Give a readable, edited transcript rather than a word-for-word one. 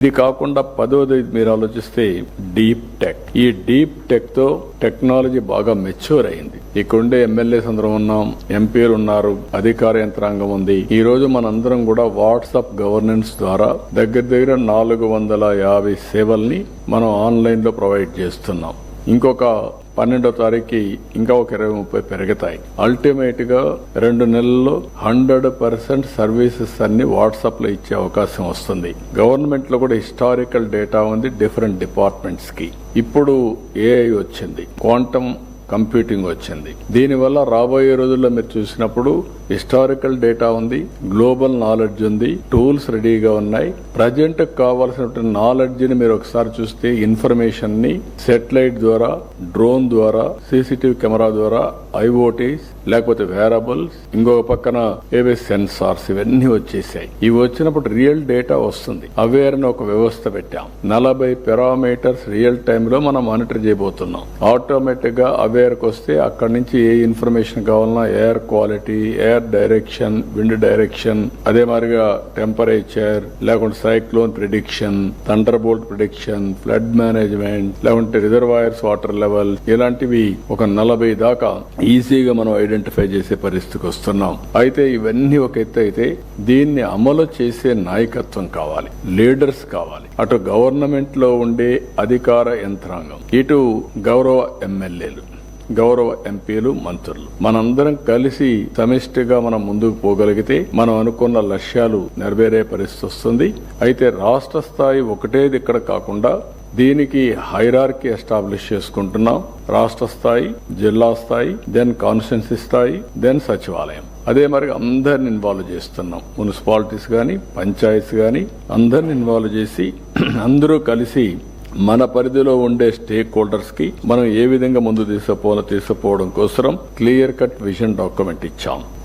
ఇది కాకుండా పదోది మీరు ఆలోచిస్తే డీప్ టెక్. ఈ డీప్ టెక్ తో టెక్నాలజీ బాగా మెచ్యూర్ అయింది. ఇక్కడుండే ఎమ్మెల్యేస్ అందరం ఉన్నాం, ఎంపీలు ఉన్నారు, అధికార యంత్రాంగం ఉంది. ఈ రోజు మనందరం కూడా వాట్సాప్ గవర్నెన్స్ ద్వారా దగ్గర 450 సేవల్ని మనం ఆన్లైన్ లో ప్రొవైడ్ చేస్తున్నాం. ఇంకొక 12వ తారీఖుకి ఇంకా ఒక 20-30 పెరుగుతాయి. అల్టిమేట్ గా 2 నెలల్లో 100% సర్వీసెస్ అన్ని వాట్సాప్ లో ఇచ్చే అవకాశం వస్తుంది. గవర్నమెంట్ లో కూడా హిస్టారికల్ డేటా ఉంది డిఫరెంట్ డిపార్ట్మెంట్స్ కి. ఇప్పుడు ఏఐ వచ్చింది, క్వాంటమ్ కంప్యూటింగ్ వచ్చింది. దీనివల్ల రాబోయే రోజుల్లో మీరు చూసినప్పుడు హిస్టారికల్ డేటా ఉంది, గ్లోబల్ నాలెడ్జ్ ఉంది, టూల్స్ రెడీగా ఉన్నాయి. ప్రజెంట్ కావాల్సిన నాలెడ్జ్ ని మీరు ఒకసారి చూస్తే ఇన్ఫర్మేషన్ ని శాటిలైట్ ద్వారా, డ్రోన్ ద్వారా, సీసీటీవీ కెమెరా ద్వారా, ఐఓటీస్ లేకపోతే వేరబుల్స్, ఇంకొక పక్కన ఏవే సెన్సార్స్, ఇవన్నీ వచ్చేసాయి. ఇవి వచ్చినప్పుడు రియల్ డేటా వస్తుంది. అవేర్ అని ఒక వ్యవస్థ పెట్టాం. 40 పారామీటర్స్ రియల్ టైమ్ లో మనం మానిటర్ చేయబోతున్నాం. ఆటోమేటిక్ గా అవేర్కి వస్తే అక్కడి నుంచి ఏ ఇన్ఫర్మేషన్ కావాలన్నా air quality, air direction, wind direction, అదే మాదిరిగా టెంపరేచర్, లేకుంటే cyclone prediction, thunderbolt prediction, flood management, లేకుంటే రిజర్వాయర్స్ వాటర్ లెవెల్, ఇలాంటివి ఒక 40 దాకా ఈజీగా మనం ఐడెంటిఫై చేసే పరిస్థితికి వస్తున్నాం. అయితే ఇవన్నీ ఒక ఎత్తు అయితే దీన్ని అమలు చేసే నాయకత్వం కావాలి, లీడర్స్ కావాలి. అటు గవర్నమెంట్ లో ఉండే అధికార యంత్రాంగం, ఇటు గౌరవ ఎమ్మెల్యేలు, గౌరవ ఎంపీలు, మంత్రులు, మనందరం కలిసి సమిష్టిగా మనం ముందుకు పోగలిగితే మనం అనుకున్న లక్ష్యాలు నెరవేరే పరిస్థితి వస్తుంది. అయితే రాష్ట్ర స్థాయి ఒకటేది ఇక్కడ కాకుండా దీనికి హైరార్కీ ఎస్టాబ్లిష్ చేసుకుంటున్నాం. రాష్ట్ర స్థాయి, జిల్లా స్థాయి, దెన్ కాన్స్టిట్యున్సీ స్థాయి, దెన్ సచివాలయం. అదే మరి అందరిని ఇన్వాల్వ్ చేస్తున్నాం. మున్సిపాలిటీస్ గాని, పంచాయతీస్ గాని అందరిని ఇన్వాల్వ్ చేసి అందరూ కలిసి మన పరిధిలో ఉండే స్టేక్ హోల్డర్స్ కి మనం ఏ విధంగా ముందు తీసుకుపోవడం కోసం క్లియర్ కట్ విజన్ డాక్యుమెంట్ ఇచ్చాం.